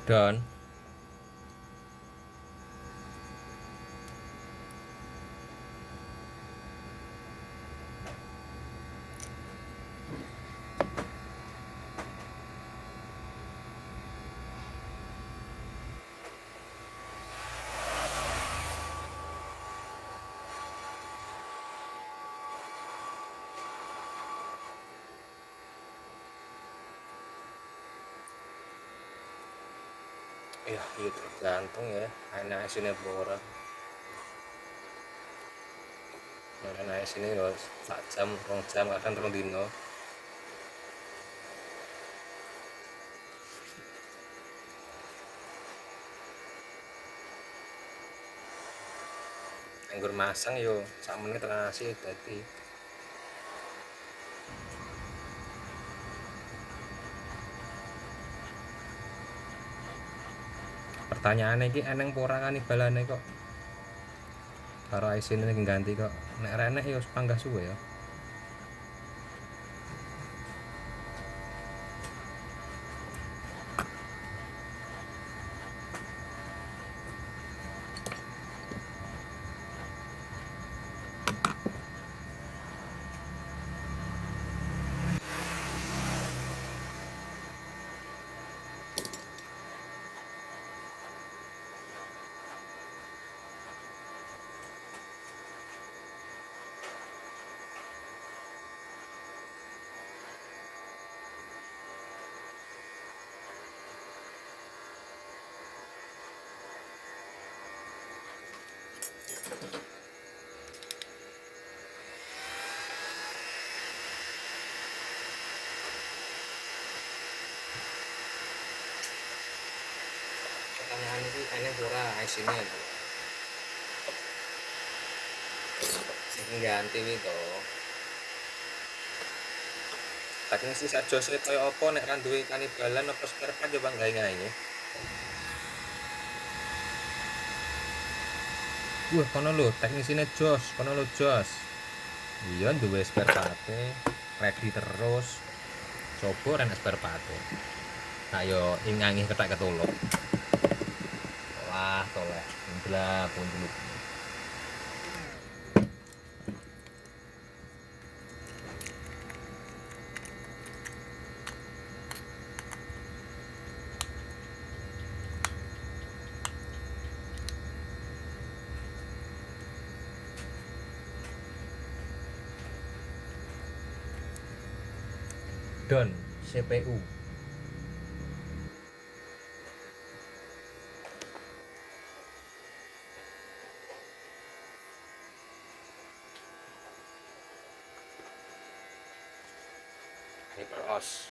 Don. Ya itu tergantung ya anak sini bora anak sini yo sak jam 2 jam kadang 3 dino anggur masang yo sak menit tengah nasi dadi pertanyaannya iki eneng pora kan ibalane kok karo isine iki ganti kok nek renek yo panggah suwe ya pertanyaan iki eneng pora isine sing ganti wi to teknis saja sih kaya apa nek kan duwe kanibalan apa spare part coba gawe-gawe wah kono lho teknisine jos kono lho jos iya duwe spare part ready terus coba kan spare part ayo ingangi ketak ketuluk wah toleh bla pun dulu Don CPU HyperOS